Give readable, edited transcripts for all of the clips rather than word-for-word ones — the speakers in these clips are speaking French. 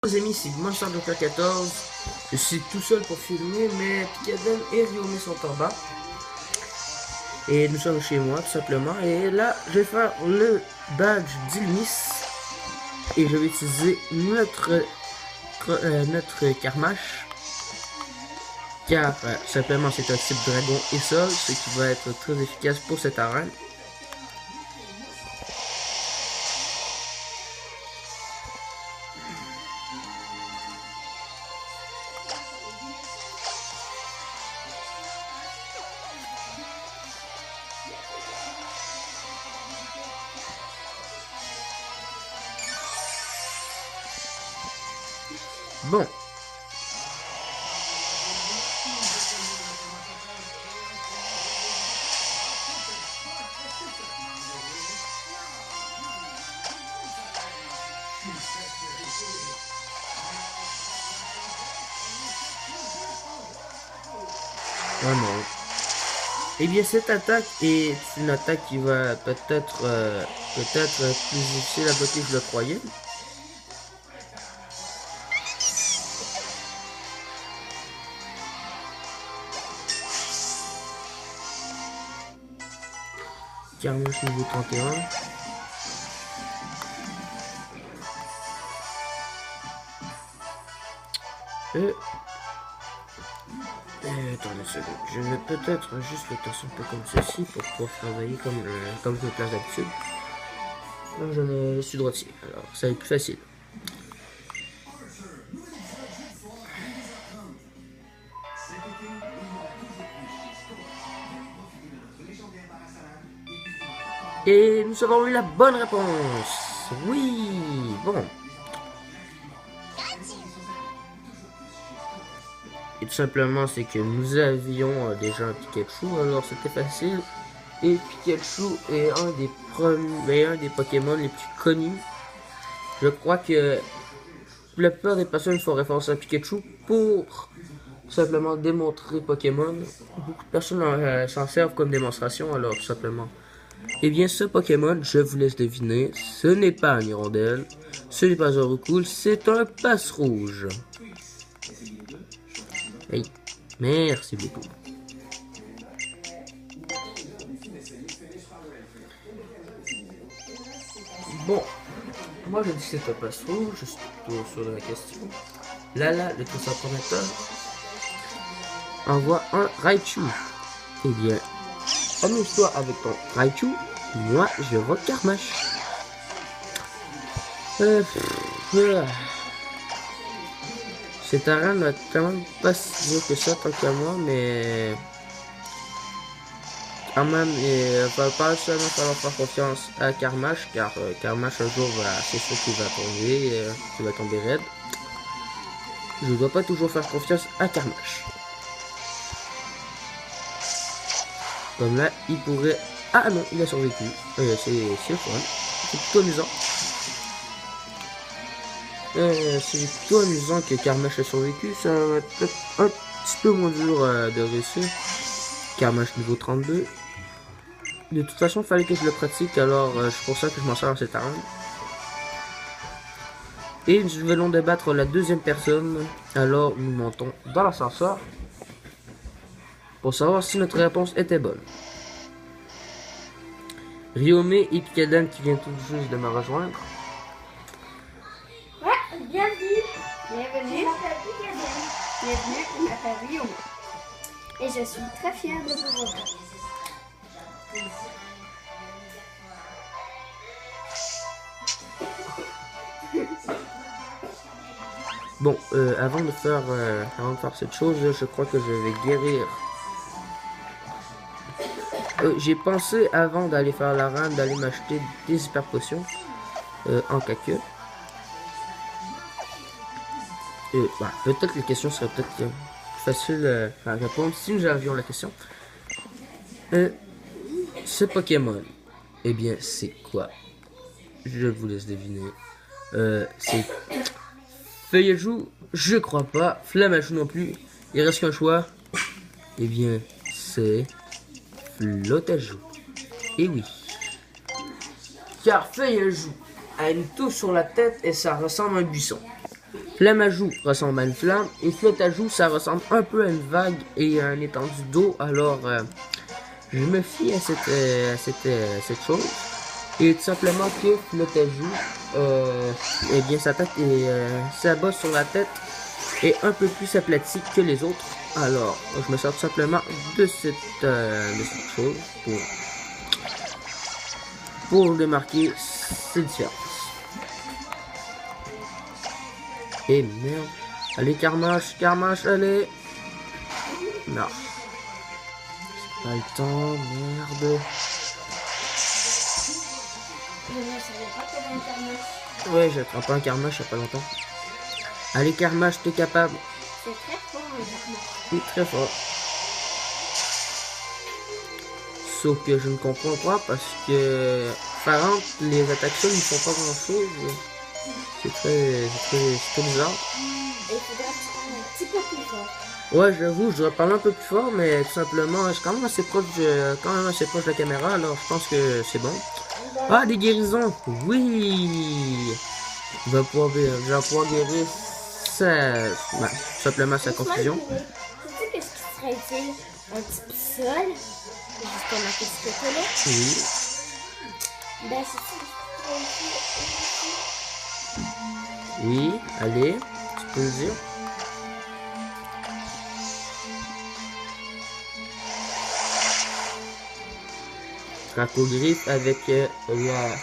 Les amis, c'est Monster Joker 14. Je suis tout seul pour filmer, mais Pikaden et Ryome sont en bas. Et nous sommes chez moi, tout simplement. Et là, je vais faire le badge d'Ilmis. Et je vais utiliser notre Carmache. Car, simplement, c'est un type dragon et sol, ce qui va être très efficace pour cette arène. Bon. Oh non. Eh bien, cette attaque est une attaque qui va peut-être plus difficile à bloquer que je le croyais. Carmache niveau 31. Attendez une seconde. Je vais peut-être juste le tasser un peu comme ceci pour pouvoir travailler comme je le place d'habitude. Là, je suis droitier, alors ça va être plus facile. Et nous avons eu la bonne réponse. Oui, bon. Et tout simplement, c'est que nous avions déjà un Pikachu, alors c'était facile. Et Pikachu est un des Pokémon les plus connus. Je crois que la plupart des personnes font référence à Pikachu pour simplement démontrer Pokémon. Beaucoup de personnes s'en servent comme démonstration, alors tout simplement. Eh bien, ce Pokémon, je vous laisse deviner, ce n'est pas un hirondelle, ce n'est pas un roucoule, c'est un passe-rouge. Hey, merci beaucoup. Bon, moi je dis que c'est un passe-rouge, je suis plutôt sur la question. Lala, le trésor prometteur, envoie un Raichu. Eh bien, amuse-toi avec ton Raichu, moi je vois Carmache. Cette arène va quand même pas si dur que ça tant qu'à moi, mais quand même il va pas seulement falloir faire confiance à Carmache, car Carmache un jour c'est sûr qu'il va tomber raide. Je dois pas toujours faire confiance à Carmache. Comme là, il pourrait... Ah non, il a survécu. C'est fun. C'est plutôt amusant. C'est plutôt amusant que Carmache a survécu. Ça va être peut-être un petit peu moins dur de réussir. Carmache niveau 32. De toute façon, il fallait que je le pratique. Alors, c'est pour ça que je m'en sers dans cette arène. Et nous allons débattre la deuxième personne. Alors, nous montons dans l'ascenseur pour savoir si notre réponse était bonne. Ryome et Pikaden qui vient tout juste de me rejoindre. Ouais, bienvenue. Bienvenue. Je m'appelle Pikaden. Bienvenue, je m'appelle Ryome. Et je suis très fière de vous revoir. Bon, avant de faire cette chose, je crois que je vais guérir. J'ai pensé avant d'aller faire la run, d'aller m'acheter des hyper potions en caca. Bah, peut-être que les questions seraient peut-être plus faciles à répondre si nous avions la question. Ce Pokémon, eh bien, c'est quoi? Je vous laisse deviner. C'est Feuillejou, je crois pas. Flammajou non plus. Il reste qu'un choix. Eh bien, c'est Flotajou. Et oui. Car Feuillejou a une touffe sur la tête et ça ressemble à un buisson. Flamme à joue ressemble à une flamme et flotte à joue ça ressemble un peu à une vague et à un étendue d'eau. Alors je me fie à cette chose et tout simplement que flotte à joue, eh bien sa tête et sa bosse sur la tête est un peu plus aplatie que les autres. Alors je me sers tout simplement de cette chose pour démarquer ces différences. Et merde. Allez, Carmache, allez. Non. C'est pas le temps, merde. Ouais, j'ai attrapé un Carmache il y a pas longtemps. Allez, Carmache, t'es capable. C'est très fort, un Carmache. Oui, très fort. Sauf que je ne comprends pas parce que par exemple, les attaques seules ne font pas grand chose. C'est très bizarre. Et il faudra que tu parles un petit peu plus fort. Ouais, j'avoue, je dois parler un peu plus fort, mais tout simplement, je suis quand même assez proche de la caméra, alors je pense que c'est bon. Ah, des guérisons! Oui! Je vais pouvoir guérir tout simplement sa confusion. Tu sais qu'est-ce qui serait utile? Un petit pistol. Justement, qu'est-ce que c'est là? Oui. Ben, c'est ça. Oui, allez, tu peux le dire. Cracogriffe avec la...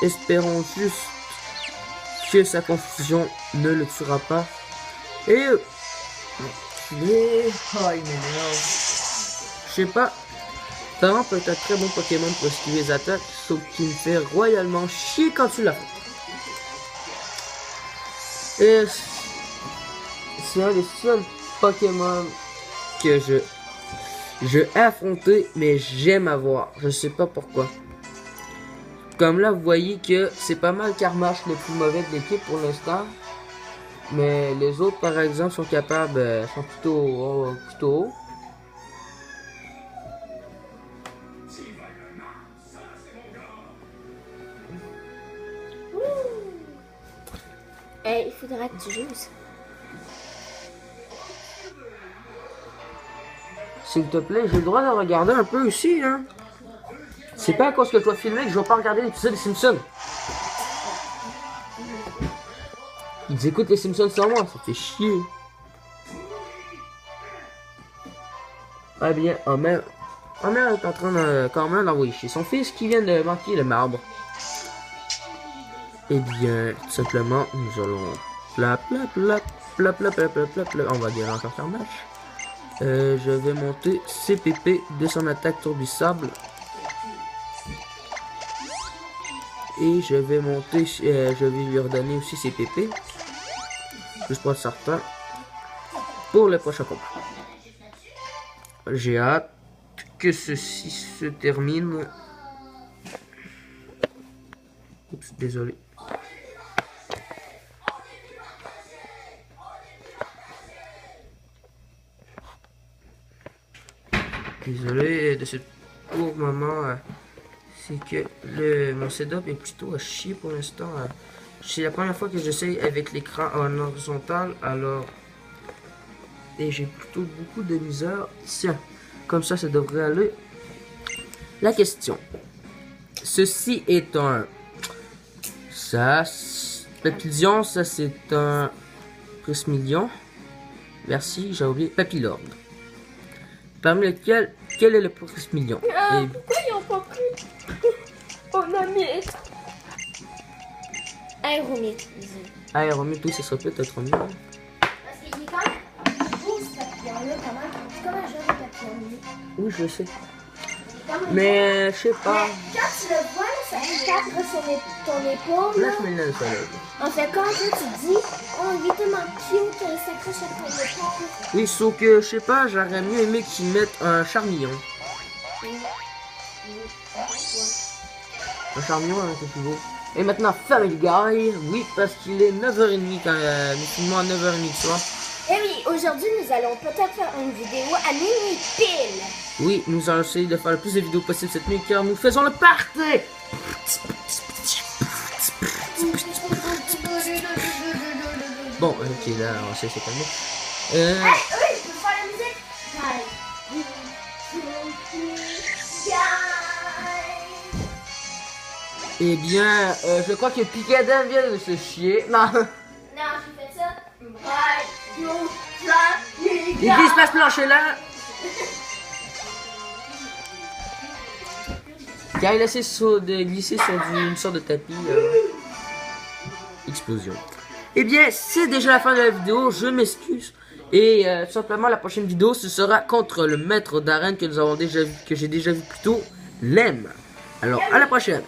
Espérons juste que sa confusion ne le tuera pas. Et il m'énerve. Je sais pas. Taran peut être un très bon Pokémon pour esquiver les attaques, sauf qu'il me fait royalement chier quand tu l'affrontes. Et c'est un des seuls Pokémon que je ai affronté, mais j'aime avoir. Je sais pas pourquoi. Comme là, vous voyez que c'est pas mal Carmache le plus mauvais de l'équipe pour l'instant. Mais les autres, par exemple, sont capables, sont plutôt haut. Il faudra que tu joues ça. S'il te plaît, j'ai le droit de regarder un peu aussi, hein. C'est pas à cause que je dois filmer que je vais pas regarder l'épisode des Simpsons. Ils écoutent les Simpsons sans moi, ça fait chier. Ah bien, Homer est en train de quand même d'envoyer chez son fils qui vient de manquer le marbre. Eh bien, tout simplement, nous allons on va dire encore faire match. Je vais monter CPP de son attaque tourbissable. Et je vais monter, je vais lui redonner aussi CPP. Juste pour être certain. Pour le prochain combat. J'ai hâte que ceci se termine. Oups, désolé. Désolé de ce court moment. C'est que mon setup est plutôt à chier pour l'instant. C'est la première fois que j'essaye avec l'écran en horizontal, alors... Et j'ai plutôt beaucoup de misère. Tiens, comme ça devrait aller. La question. Ceci est un... Ça... Papillon, ça c'est un... Prismillion. Merci, j'ai oublié. Papillon. Parmi lesquels, quel est le Prismillion? Et... Pourquoi ils ont pas pris? On a mis... Aéromite. Aéromite, oui, ce serait peut-être mieux. Parce qu'il est quand même beau ce papillon-là, quand même. C'est comme un joli papillon. Oui, je sais. Mais je sais pas. Mais quand tu le vois, là, ça encadre sur ton épaule. Là, je mets le soleil. En fait, quand tu te dis, oh, il est tellement cute, il s'accroche à ton épaule. Oui, sauf que, je sais pas, j'aurais mieux aimé qu'ils mettent un charmillon. Un charmillon, un peu plus beau. Et maintenant, Family Guy. Oui, parce qu'il est 9h30 quand nous filmons à 9h30 ce soir. Eh oui, aujourd'hui, nous allons peut-être faire une vidéo à minuit pile. Oui, nous allons essayer de faire le plus de vidéos possible cette nuit car nous faisons le party. Bon, ok, là, on sait c'est calmer. Oui, tu peux faire la musique? Eh bien, je crois que Picadin vient de se chier. Non. Non, j'ai fait ça. Il glisse pas ce plancher-là. Car il a essayé de glisser sur une sorte de tapis. Explosion. Eh bien, c'est déjà la fin de la vidéo. Je m'excuse. Et tout simplement, la prochaine vidéo, ce sera contre le maître d'arène que nous avons déjà vu, que j'ai déjà vu plus tôt, Lem. Alors, à la prochaine.